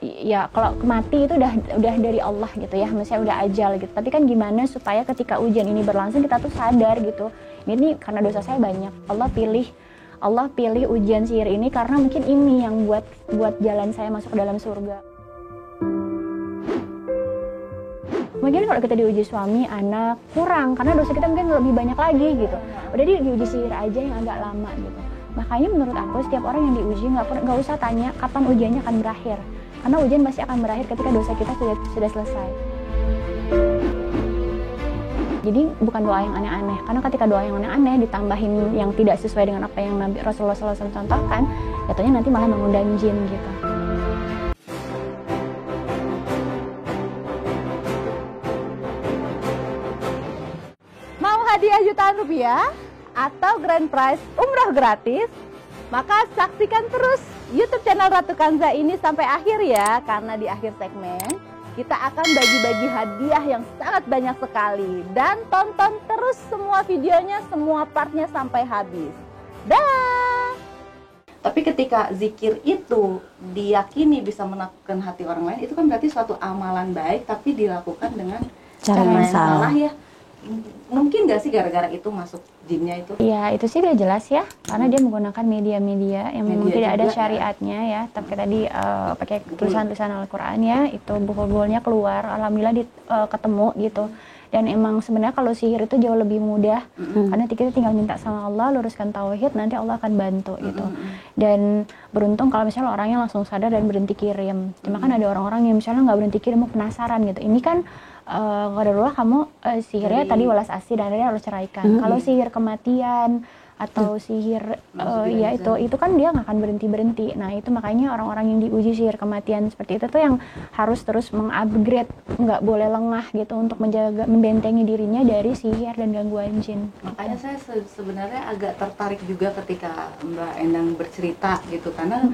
ya kalau mati itu udah dari Allah gitu ya, maksudnya udah ajal gitu. Tapi kan gimana supaya ketika ujian ini berlangsung kita tuh sadar gitu, ini karena dosa saya banyak, Allah pilih ujian sihir ini karena mungkin ini yang buat jalan saya masuk ke dalam surga. Mungkin kalau kita diuji suami, anak, kurang karena dosa kita mungkin lebih banyak lagi gitu. Udah diuji sihir aja yang agak lama gitu. Makanya menurut aku setiap orang yang diuji nggak usah tanya kapan ujiannya akan berakhir. Karena ujian pasti akan berakhir ketika dosa kita sudah selesai. Jadi bukan doa yang aneh-aneh, karena ketika doa yang aneh-aneh ditambahin yang tidak sesuai dengan apa yang Nabi Rasulullah SAW contohkan, jatuhnya nanti malah mengundang jin gitu. Mau hadiah jutaan rupiah atau grand prize umroh gratis? Maka saksikan terus YouTube channel Ratu Kanza ini sampai akhir ya, karena di akhir segmen kita akan bagi-bagi hadiah yang sangat banyak sekali. Dan tonton terus semua videonya, semua partnya sampai habis. Dah. Tapi ketika zikir itu diyakini bisa menaklukkan hati orang lain, itu kan berarti suatu amalan baik tapi dilakukan dengan cara yang salah ya. Mungkin nggak sih gara-gara itu masuk jinnya itu? Iya, itu sih udah jelas ya, karena dia menggunakan media-media yang memang tidak ada syariatnya ya. Tapi tadi pakai tulisan-tulisan Al-Quran ya, itu buhul-buhulnya keluar, alhamdulillah ketemu gitu. Dan emang sebenarnya kalau sihir itu jauh lebih mudah, karena kita tinggal minta sama Allah, luruskan tauhid, nanti Allah akan bantu gitu. Dan beruntung kalau misalnya orangnya langsung sadar dan berhenti kirim. Cuma kan ada orang-orang yang misalnya nggak berhenti kirim, mau penasaran gitu. Ini kan qadarullah kamu sihirnya tadi walas asih dan dia harus ceraikan. Kalau sihir kematian atau sihir ya itu kan dia nggak akan berhenti. Nah itu makanya orang-orang yang diuji sihir kematian seperti itu tuh yang harus terus mengupgrade, nggak boleh lengah gitu untuk membentengi dirinya dari sihir dan gangguan jin. Makanya saya sebenarnya agak tertarik juga ketika Mbak Endang bercerita gitu, karena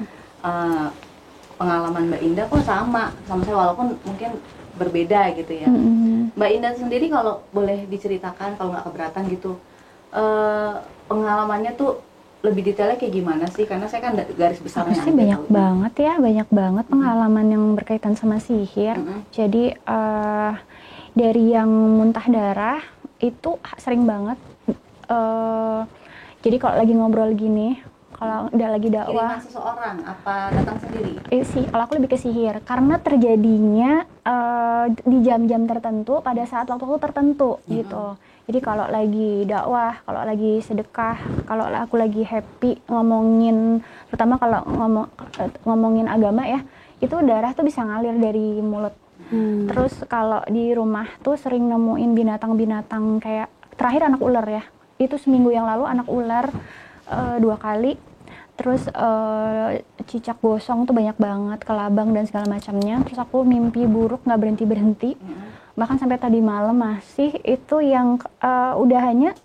pengalaman Mbak Indah kok sama saya walaupun mungkin berbeda gitu ya. Mbak Indah sendiri kalau boleh diceritakan, kalau nggak keberatan gitu, pengalamannya tuh lebih detailnya kayak gimana sih? Karena saya kan garis besarnya pasti banyak banget pengalaman yang berkaitan sama sihir. Jadi dari yang muntah darah itu sering banget. Jadi kalau lagi ngobrol gini, kalau udah lagi dakwah, kiriman seseorang apa datang sendiri? Kalau aku lebih ke sihir, karena terjadinya di jam-jam tertentu pada saat waktu tertentu gitu. Jadi kalau lagi dakwah, kalau lagi sedekah, kalau aku lagi happy ngomongin, terutama kalau ngomongin agama ya, itu darah tuh bisa ngalir dari mulut. Terus kalau di rumah tuh sering nemuin binatang-binatang kayak terakhir anak ular ya. Itu seminggu yang lalu anak ular 2 kali, terus cicak gosong tuh banyak banget, kelabang dan segala macamnya. Terus aku mimpi buruk nggak berhenti bahkan sampai tadi malam masih itu yang udahannya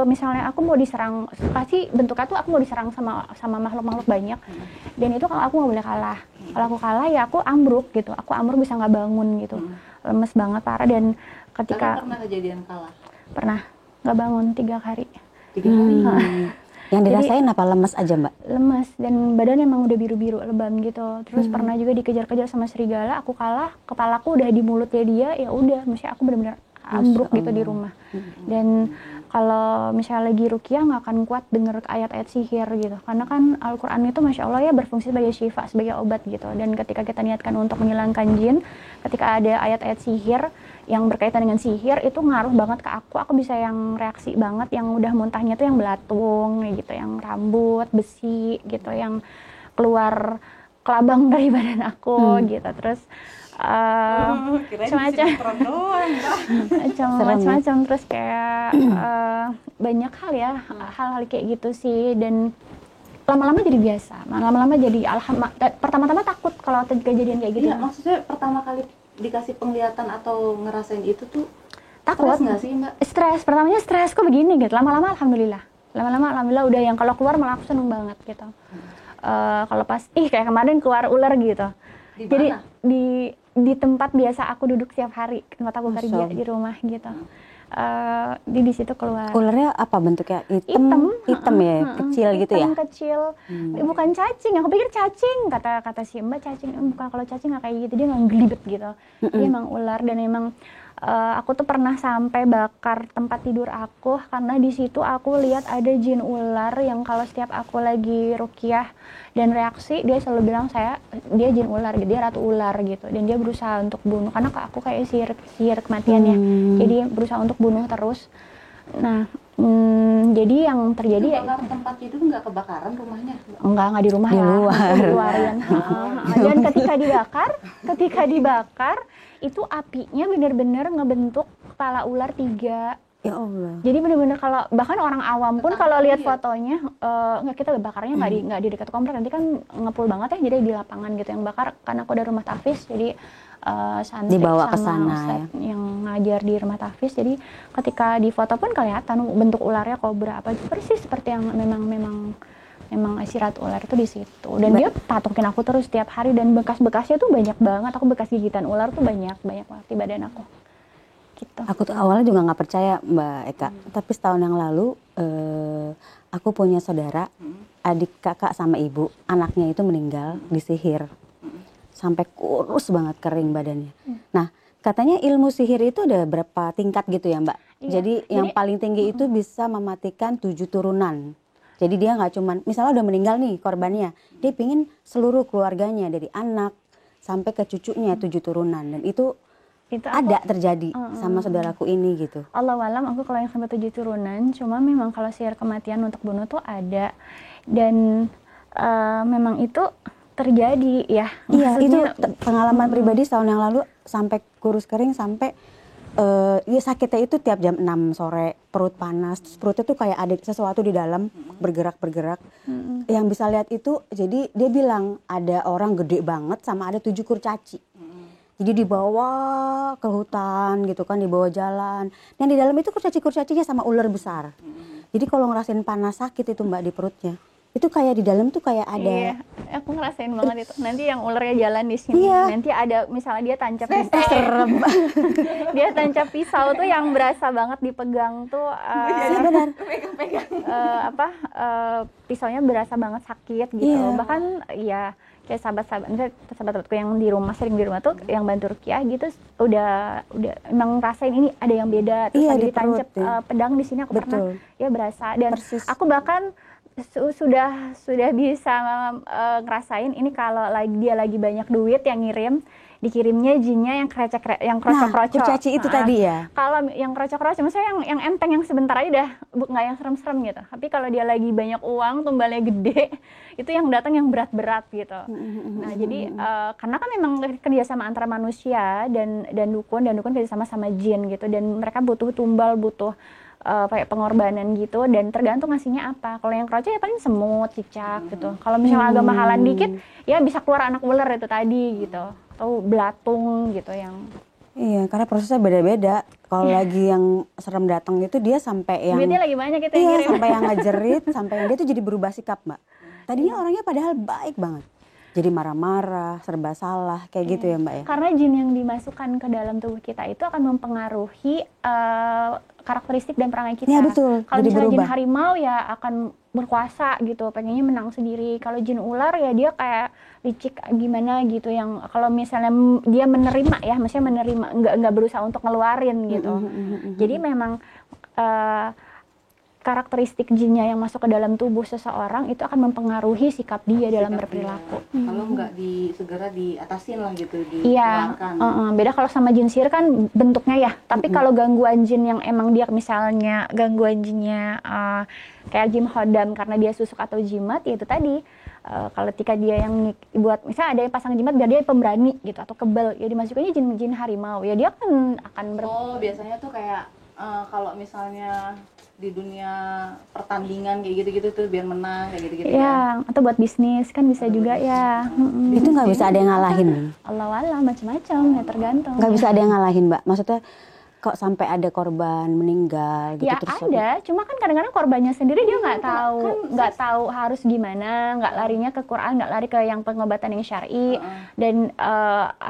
misalnya aku mau diserang, kasih bentuknya tuh aku mau diserang sama makhluk-makhluk banyak, dan itu kalau aku nggak boleh kalah. Kalau aku kalah ya aku ambruk gitu, aku ambruk bisa nggak bangun gitu, lemes banget parah. Dan ketika pernah kejadian kalah? Pernah nggak bangun 3 hari. 3 hari? Yang dirasain apa, lemes aja Mbak? Lemes dan badan emang udah biru-biru lebam gitu. Terus pernah juga dikejar-kejar sama serigala, aku kalah, kepalaku udah di mulutnya dia, ya udah, maksudnya aku benar-benar ambruk gitu di rumah. Dan kalau misalnya lagi ruqyah nggak akan kuat denger ayat-ayat sihir gitu, karena kan Al-Quran itu Masya Allah ya berfungsi sebagai syifa, sebagai obat gitu. Dan ketika kita niatkan untuk menghilangkan jin, ketika ada ayat-ayat sihir yang berkaitan dengan sihir, itu ngaruh banget ke aku bisa yang reaksi banget, yang udah muntahnya tuh yang belatung gitu, yang rambut, besi gitu, yang keluar kelabang dari badan aku gitu. Terus macam-macam terus kayak banyak hal ya, hal-hal kayak gitu sih. Dan lama-lama jadi biasa, lama-lama jadi pertama-tama takut kalau kejadian kayak gitu. Iya, maksudnya pertama kali dikasih penglihatan atau ngerasain itu tuh takut nggak sih Mbak? Stres, pertamanya stres kok begini gitu, lama-lama alhamdulillah udah yang kalau keluar malah aku seneng banget gitu. Kalau pas kayak kemarin keluar ular gitu. Jadi di tempat biasa aku duduk setiap hari, tempat aku kerja di rumah gitu. di situ keluar. Ularnya apa bentuknya? Hitam ya, kecil gitu ya? Hitam kecil, bukan cacing. Aku pikir cacing, kata si Mbak cacing. Bukan, kalau cacing nggak kayak gitu, dia nggak gelibet gitu. Dia emang ular, dan emang aku tuh pernah sampai bakar tempat tidur aku karena di situ aku lihat ada jin ular yang kalau setiap aku lagi ruqyah dan reaksi, dia selalu bilang dia jin ular, dia ratu ular gitu, dan dia berusaha untuk bunuh karena aku kayak sihir kematiannya, jadi berusaha untuk bunuh terus. Nah, jadi yang terjadi tempat tidur nggak kebakaran rumahnya? Enggak di rumah, di lah, luar. di luaran. Dan ketika dibakar itu apinya benar-benar ngebentuk kepala ular 3. Ya Allah. Jadi benar-benar kalau bahkan orang awam pun kalau lihat fotonya, nggak, kita bakarnya nggak di dekat komplek, nanti kan ngepul banget ya, jadi di lapangan gitu yang bakar. Karena aku ada rumah tahfiz, jadi santri dibawa ke sama sana ustadz yang ngajar di rumah tahfiz, jadi ketika di foto pun kelihatan bentuk ularnya kobra apa persis seperti yang memang istirahat ular itu di situ. Dan dia patokin aku terus setiap hari, dan bekas-bekasnya tuh banyak banget. Aku bekas gigitan ular tuh banyak banget di badan aku. Gitu. Aku tuh awalnya juga nggak percaya Mbak Eka, tapi setahun yang lalu aku punya saudara, adik kakak sama ibu, anaknya itu meninggal disihir, sampai kurus banget kering badannya. Nah, katanya ilmu sihir itu ada berapa tingkat gitu ya Mbak? Iya. Jadi yang paling tinggi itu bisa mematikan 7 turunan. Jadi dia nggak cuman, misalnya udah meninggal nih korbannya, dia pingin seluruh keluarganya dari anak sampai ke cucunya 7 turunan, dan itu ada terjadi sama saudaraku ini gitu. Allahualam aku kalau yang sampai 7 turunan, cuma memang kalau sihir kematian untuk bunuh tuh ada, dan memang itu terjadi ya. Iya, itu pengalaman pribadi setahun yang lalu, sampai kurus kering, sampai ya sakitnya itu tiap jam 6 sore, perut panas, terus perutnya tuh kayak ada sesuatu di dalam bergerak-bergerak. Yang bisa lihat itu, jadi dia bilang ada orang gede banget sama ada 7 kurcaci. Jadi dibawa ke hutan gitu kan, dibawa jalan. Dan di dalam itu kurcaci-kurcacinya sama ular besar. Jadi kalau ngerasain panas sakit itu Mbak di perutnya, itu kayak di dalam tuh kayak ada. Iya, aku ngerasain banget itu. Nanti yang ularnya jalan di sini, nanti ada misalnya dia tancap pisau. Serem. Dia tancap pisau tuh yang berasa banget dipegang tuh. Benar. Pisaunya berasa banget sakit gitu. Bahkan ya kayak sahabat-sahabatku yang di rumah, sering di rumah tuh yang bantu ruqyah gitu, udah emang ngerasain ini ada yang beda. Terus ada ditancap pedang di sini, aku pernah ya berasa. Dan aku bahkan sudah bisa ngerasain ini kalau dia lagi banyak duit yang ngirim, dikirimnya jinnya yang krocok-krocok. Kurcaci itu tadi ya. Kalau yang krocok-krocok, maksudnya yang enteng, yang sebentar aja dah, nggak yang serem-serem gitu. Tapi kalau dia lagi banyak uang, tumbalnya gede, itu yang datang yang berat-berat gitu. Nah jadi karena kan memang kerjasama antara manusia dan dukun kerjasama sama jin gitu, dan mereka butuh tumbal, butuh kayak pengorbanan gitu, dan tergantung ngasihnya apa. Kalau yang kroco ya paling semut, cicak gitu. Kalau misalnya agak mahalan dikit, ya bisa keluar anak ular itu tadi gitu, atau belatung gitu yang. Iya, karena prosesnya beda-beda. Kalau lagi yang serem datang itu dia sampai yang duitnya lagi banyak gitu, iya, sampai yang ngejerit, sampai yang dia tuh jadi berubah sikap Mbak. Tadinya orangnya padahal baik banget, jadi marah-marah, serba salah, kayak gitu ya Mbak ya. Karena jin yang dimasukkan ke dalam tubuh kita itu akan mempengaruhi karakteristik dan perangai kita. Ya, betul. Kalau misalnya berubah. Jin harimau ya akan berkuasa gitu, pengennya menang sendiri. Kalau jin ular ya dia kayak licik gimana gitu, yang kalau misalnya dia menerima ya, maksudnya menerima, nggak berusaha untuk ngeluarin gitu. Jadi memang karakteristik jinnya yang masuk ke dalam tubuh seseorang itu akan mempengaruhi sikap dia dalam berperilaku. Kalau nggak segera diatasin lah gitu, dikeluarkan. Iya, beda kalau sama jin sihir kan bentuknya ya. Tapi kalau gangguan jin yang emang dia misalnya gangguan jinnya kayak jin hodam karena dia susuk atau jimat, ya itu tadi. Kalau ketika dia yang buat, misalnya ada yang pasang jimat biar dia pemberani gitu atau kebal, ya dimasukinnya jin harimau, ya dia akan biasanya tuh kayak kalau misalnya di dunia pertandingan kayak gitu-gitu tuh biar menang kayak gitu-gitu ya. Atau buat bisnis kan bisa juga ya. Itu nggak bisa ada yang ngalahin. Allah macam-macam ya, tergantung. Nggak bisa ada yang ngalahin Mbak. Maksudnya kok sampai ada korban meninggal gitu? Ya ada, cuma kan kadang-kadang korbannya sendiri dia nggak tahu harus gimana, nggak larinya ke Quran, nggak lari ke yang pengobatan yang syar'i, dan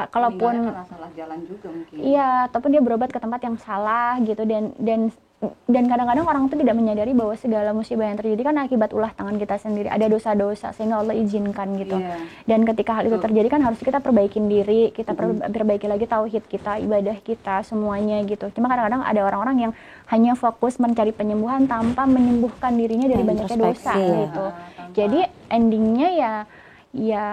kalaupun salah jalan juga mungkin. iya, ataupun dia berobat ke tempat yang salah gitu, dan kadang-kadang orang itu tidak menyadari bahwa segala musibah yang terjadi kan akibat ulah tangan kita sendiri, ada dosa-dosa sehingga Allah izinkan gitu. Dan ketika hal itu terjadi kan harus kita perbaikin diri, kita perbaiki lagi tauhid kita, ibadah kita, semuanya gitu. Cuma kadang-kadang ada orang-orang yang hanya fokus mencari penyembuhan tanpa menyembuhkan dirinya dari banyaknya dosa gitu. Jadi endingnya ya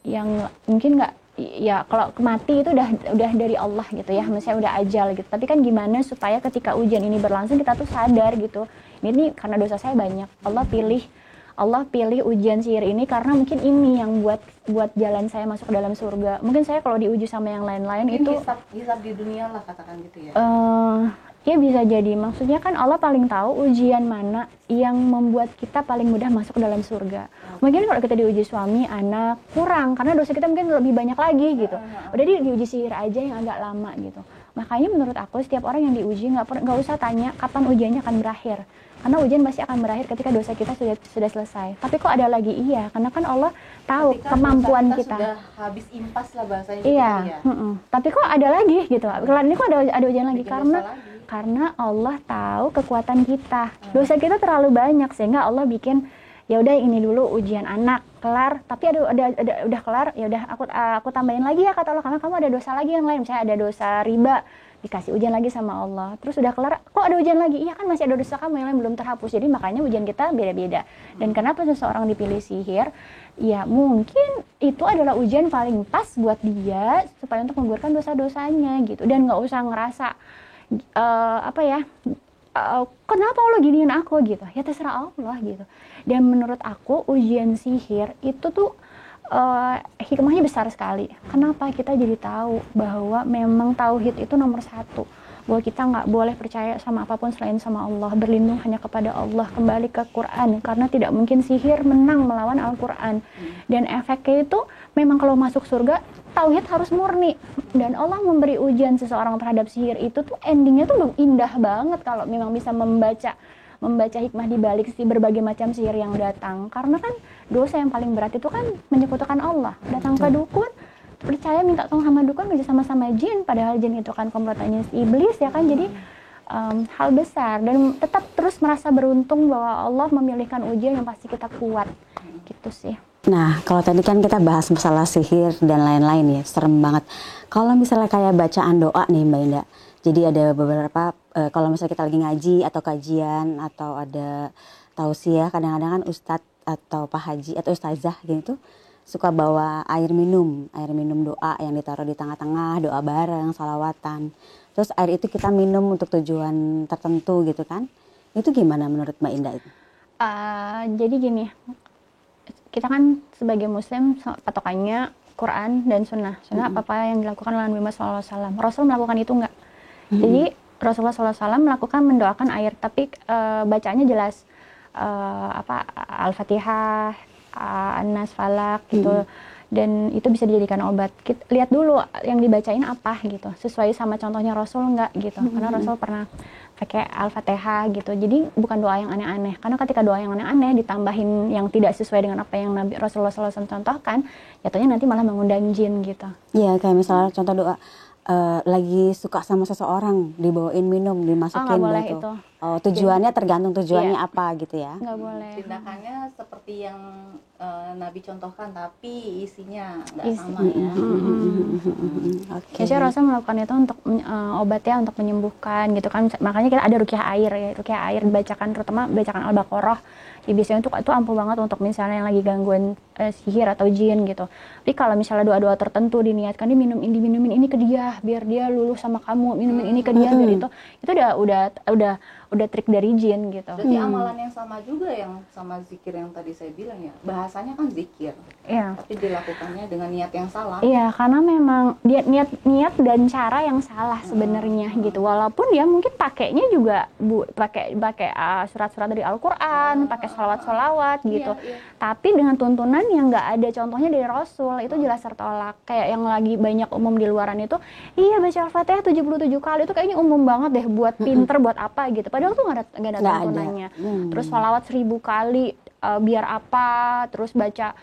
yang mungkin nggak, ya kalau mati itu udah dari Allah gitu ya, misalnya udah ajal gitu. Tapi kan gimana supaya ketika ujian ini berlangsung kita tuh sadar gitu, ini karena dosa saya banyak, Allah pilih ujian sihir ini karena mungkin ini yang buat jalan saya masuk ke dalam surga. Mungkin saya kalau diuji sama yang lain-lain mungkin itu hisab di dunia lah, katakan gitu ya. Ya bisa jadi, maksudnya kan Allah paling tahu ujian mana yang membuat kita paling mudah masuk ke dalam surga. Mungkin kalau kita diuji suami, anak, kurang, karena dosa kita mungkin lebih banyak lagi gitu. Udah diuji sihir aja yang agak lama gitu. Makanya menurut aku setiap orang yang diuji nggak usah tanya kapan ujiannya akan berakhir. Karena ujian pasti akan berakhir ketika dosa kita sudah selesai. Tapi kok ada lagi? Iya, karena kan Allah tahu ketika kemampuan kita. Sudah habis impas lah bahasanya. Iya. Tapi kok ada lagi gitu. Kelar ini kok ada ujian lagi karena Allah tahu kekuatan kita. Dosa kita terlalu banyak sehingga Allah bikin ya udah ini dulu ujian anak kelar, tapi udah kelar, ya udah aku tambahin lagi ya kata Allah, karena kamu ada dosa lagi yang lain, misalnya ada dosa riba, dikasih ujian lagi sama Allah. Terus udah kelar, kok ada ujian lagi? Iya kan masih ada dosa kamu yang lain belum terhapus. Jadi makanya ujian kita beda-beda. Dan kenapa seseorang dipilih sihir? Ya mungkin itu adalah ujian paling pas buat dia supaya untuk menggugurkan dosa-dosanya gitu. Dan nggak usah ngerasa kenapa Allah giniin aku gitu. Ya terserah Allah gitu. Dan menurut aku ujian sihir itu tuh hikmahnya besar sekali. Kenapa? Kita jadi tahu bahwa memang tauhid itu nomor satu. Bahwa kita nggak boleh percaya sama apapun selain sama Allah. Berlindung hanya kepada Allah. Kembali ke Quran. Karena tidak mungkin sihir menang melawan Al-Quran. Dan efeknya itu memang kalau masuk surga, tauhid harus murni. Dan Allah memberi ujian seseorang terhadap sihir itu tuh endingnya tuh indah banget kalau memang bisa membaca hikmah di balik berbagai macam sihir yang datang. Karena kan dosa yang paling berat itu kan menyekutukan Allah. Datang ke dukun, percaya minta tolong sama dukun, kerja sama jin, padahal jin itu kan komplotannya iblis ya kan. Jadi hal besar, dan tetap terus merasa beruntung bahwa Allah memilihkan ujian yang pasti kita kuat gitu sih. Nah, kalau tadi kan kita bahas masalah sihir dan lain-lain ya, serem banget. Kalau misalnya kayak bacaan doa nih Mbak Indah, jadi ada beberapa, kalau misalnya kita lagi ngaji atau kajian atau ada tausiah, kadang-kadang kan ustadz atau pak haji atau ustazah gitu suka bawa air minum doa yang ditaruh di tengah-tengah, doa bareng, salawatan. Terus air itu kita minum untuk tujuan tertentu gitu kan. Itu gimana menurut Mbak Indah itu? Jadi gini, kita kan sebagai muslim patokannya Quran dan sunnah. Apa-apa yang dilakukan oleh Nabi Muhammad SAW. Rasul melakukan itu enggak. Jadi Rasulullah SAW melakukan mendoakan air, tapi bacaannya jelas. Al-Fatihah, An-Nas, Falak gitu. Dan itu bisa dijadikan obat. Lihat dulu yang dibacain apa gitu. Sesuai sama contohnya Rasul enggak gitu. Karena Rasul pernah pakai Al-Fatihah gitu. Jadi bukan doa yang aneh-aneh. Karena ketika doa yang aneh-aneh ditambahin yang tidak sesuai dengan apa yang Nabi Rasulullah SAW contohkan, jatuhnya nanti malah mengundang jin gitu. Iya, kayak misalnya contoh doa, lagi suka sama seseorang, dibawain minum, dimasukin boleh gitu. itu. Oh, tujuannya tergantung tujuannya apa gitu ya. Nggak boleh. Tindakannya seperti yang Nabi contohkan, tapi isinya nggak sama ya. Okay. Jadi Rasul melakukan itu untuk obat ya, untuk menyembuhkan gitu kan. Makanya kita ada ruqyah air ya, ruqyah air dibacakan, terutama bacaan Al-Baqarah. Ya, biasanya itu ampuh banget untuk misalnya yang lagi gangguan sihir atau jin gitu. Tapi kalau misalnya doa-doa tertentu diniatkan, diminumin ini ke dia biar dia luluh sama kamu, minumin ini ke dia biar itu udah udah trik dari jin gitu. Berarti amalan yang sama juga yang sama zikir yang tadi saya bilang ya. Bahasanya kan zikir, Iya. tapi dilakukannya dengan niat yang salah. Iya, karena memang dia niat dan cara yang salah sebenarnya gitu. Walaupun dia mungkin pakainya juga pakai surat-surat dari Al-Qur'an, pakai sholawat gitu. Iya. Tapi dengan tuntunan yang nggak ada contohnya dari Rasul, itu jelas tertolak. Kayak yang lagi banyak umum di luaran itu, iya baca Al-Fatihah 77 kali itu kayaknya umum banget deh buat pinter buat apa gitu. Padahal tuh nggak ada tuntunannya. Terus sholawat 1000 kali biar apa, terus baca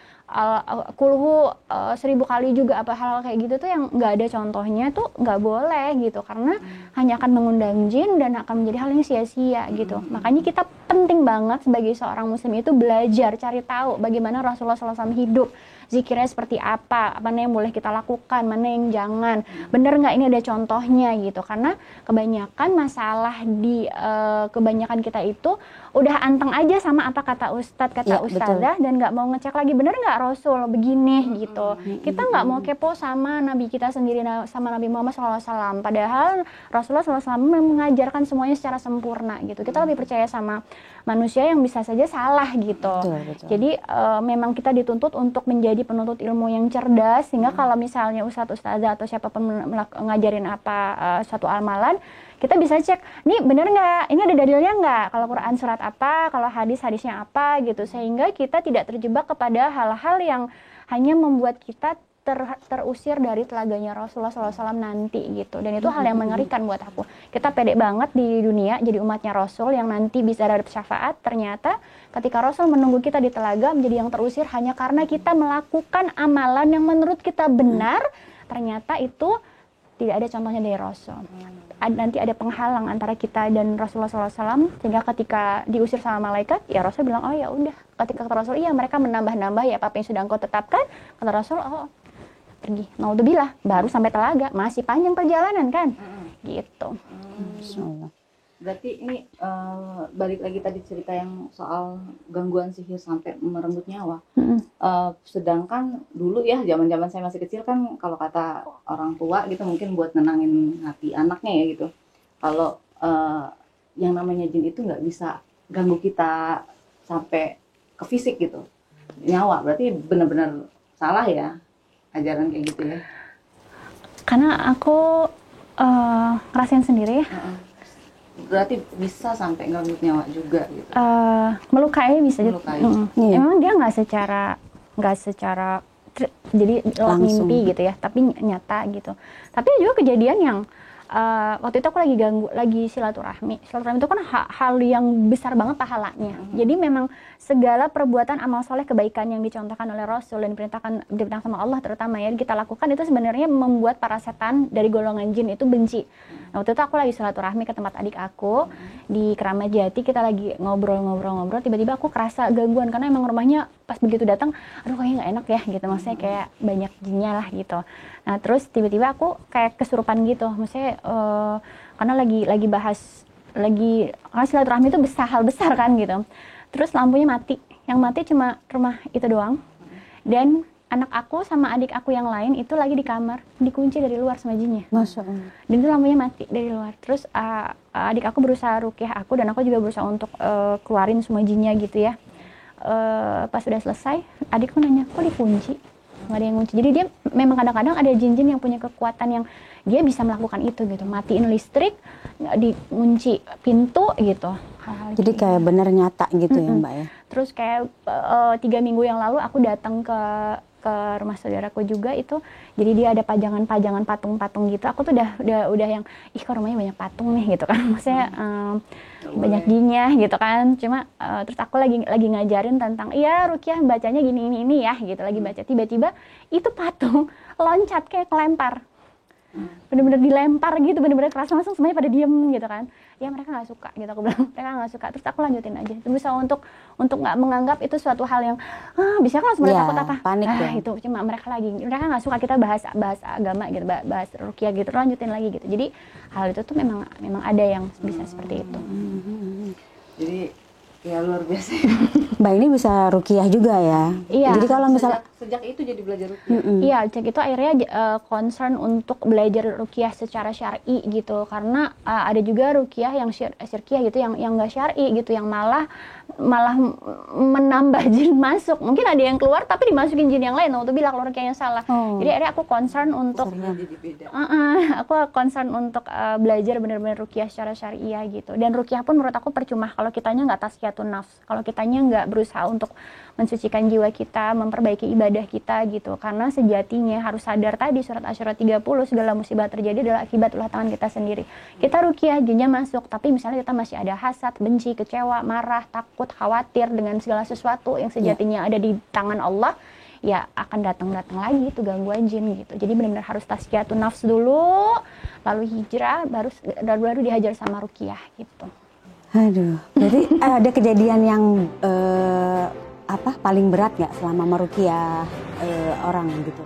kulhu 1000 kali juga apa hal kayak gitu tuh yang nggak ada contohnya tuh nggak boleh gitu, karena hanya akan mengundang jin dan akan menjadi hal yang sia-sia gitu. Makanya kita penting banget sebagai seorang muslim itu belajar, cari tahu bagaimana Rasulullah SAW hidup, zikirnya seperti apa, mana yang boleh kita lakukan, mana yang jangan, bener nggak ini ada contohnya gitu. Karena kebanyakan masalah di kebanyakan kita itu udah anteng aja sama apa kata ustadz, kata ustadzah, dan nggak mau ngecek lagi bener nggak Rasul begini gitu. Kita nggak mau kepo sama Nabi kita sendiri, sama Nabi Muhammad SAW. Padahal Rasulullah SAW mengajarkan semuanya secara sempurna gitu. Kita lebih percaya sama manusia yang bisa saja salah gitu. Betul. Jadi memang kita dituntut untuk menjadi penuntut ilmu yang cerdas, sehingga kalau misalnya ustadz, ustazah atau siapapun ngajarin apa suatu amalan, kita bisa cek, nih bener nggak, ini ada dalilnya nggak, kalau Quran surat apa, kalau hadisnya apa gitu, sehingga kita tidak terjebak kepada hal-hal yang hanya membuat kita terusir dari telaganya Rasulullah SAW nanti gitu. Dan itu hal yang mengerikan buat aku. Kita pede banget di dunia jadi umatnya Rasul yang nanti bisa dapat syafaat, ternyata ketika Rasul menunggu kita di telaga menjadi yang terusir hanya karena kita melakukan amalan yang menurut kita benar, ternyata itu tidak ada contohnya dari Rasul. Nanti ada penghalang antara kita dan Rasulullah SAW, sehingga ketika diusir sama malaikat, ya Rasul bilang, oh ya udah. Ketika kata Rasul, iya mereka menambah-nambah ya apa yang sudah engkau tetapkan. Kata Rasul, oh pergi, naudzubillah, baru sampai telaga, masih panjang perjalanan kan, gitu. Berarti ini balik lagi tadi cerita yang soal gangguan sihir sampai merenggut nyawa. Sedangkan dulu ya zaman saya masih kecil kan, kalau kata orang tua gitu mungkin buat nenangin hati anaknya ya gitu. Kalau yang namanya jin itu nggak bisa ganggu kita sampai ke fisik gitu, nyawa. Berarti benar-benar salah ya ajaran kayak gitu ya. Karena aku ngerasain sendiri ya. Berarti bisa sampai ngerenggut nyawa juga gitu. Melukai bisa juga. Emang dia nggak secara jadi lewat mimpi gitu ya, tapi nyata gitu. Tapi juga kejadian yang waktu itu aku lagi silaturahmi. Silaturahmi itu kan hal yang besar banget pahalanya. Jadi memang segala perbuatan amal soleh kebaikan yang dicontohkan oleh Rasul dan diperintahkan sama Allah terutama ya kita lakukan, itu sebenarnya membuat para setan dari golongan jin itu benci. Nah, waktu itu aku lagi silaturahmi ke tempat adik aku di Keramat Jati, kita lagi ngobrol, tiba-tiba aku kerasa gangguan karena emang rumahnya pas begitu datang, aduh kayaknya nggak enak ya gitu, maksudnya kayak banyak jinnya lah gitu. Nah terus tiba-tiba aku kayak kesurupan gitu, maksudnya karena lagi bahas karena silaturahmi itu hal besar kan gitu. Terus lampunya mati, yang mati cuma rumah itu doang, dan anak aku sama adik aku yang lain itu lagi di kamar, dikunci dari luar sama jinnya. Masya Allah. Dan itu lampunya mati dari luar. Terus adik aku berusaha ruqyah aku, dan aku juga berusaha untuk keluarin semua jinnya gitu ya. Pas sudah selesai, adikku nanya, kok dikunci? Nggak ada yang kunci. Jadi dia memang kadang-kadang ada jin-jin yang punya kekuatan yang dia bisa melakukan itu gitu, matiin listrik, dikunci pintu gitu. Jadi kayak benar nyata gitu ya Mbak ya. Terus kayak 3 minggu yang lalu aku datang ke rumah saudaraku juga itu, jadi dia ada pajangan patung-patung gitu. Aku tuh udah yang kok rumahnya banyak patung nih gitu kan, maksudnya banyak jinnya gitu kan. Cuma terus aku lagi ngajarin tentang ruqyah bacanya gini ini ya gitu, lagi baca, tiba-tiba itu patung loncat kayak kelempar, bener-bener dilempar gitu, bener-bener keras, langsung semuanya pada diem gitu kan. Ya mereka nggak suka gitu, aku bilang mereka nggak suka. Terus aku lanjutin aja, berusaha untuk nggak menganggap itu suatu hal yang bisa kan sebenarnya takut apa panik ya. Itu cuma mereka nggak suka kita bahas agama gitu, bahas ruqyah gitu, lanjutin lagi gitu. Jadi hal itu tuh memang ada yang bisa seperti itu. Jadi ya luar biasa. Mbak ini bisa ruqyah juga ya. Iya. Jadi kalau misal Sejak itu jadi belajar ruqyah. Iya, cek itu akhirnya concern untuk belajar ruqyah secara syar'i gitu, karena ada juga ruqyah yang syirkiyah gitu, yang nggak syar'i gitu, yang malah menambah jin masuk. Mungkin ada yang keluar tapi dimasukin jin yang lain, waktu bilang kalau ruqyah yang salah. Jadi akhirnya aku concern untuk aku concern untuk belajar benar-benar ruqyah secara syariah gitu. Dan ruqyah pun menurut aku percuma kalau kitanya nggak tazkiyatun nafs, kalau kitanya nggak berusaha untuk mensucikan jiwa kita, memperbaiki ibadah kita gitu. Karena sejatinya harus sadar tadi surat Asy-Syura 30, segala musibah terjadi adalah akibat ulah tangan kita sendiri. Kita ruqyah jinnya masuk, tapi misalnya kita masih ada hasad, benci, kecewa, marah, takut, khawatir dengan segala sesuatu yang sejatinya ada di tangan Allah, ya akan datang lagi itu gangguan jin gitu. Jadi benar-benar harus tazkiyatun nafs dulu, lalu hijrah, baru dihajar sama ruqyah gitu. Aduh, jadi ada kejadian yang paling berat nggak selama meruqyah orang gitu?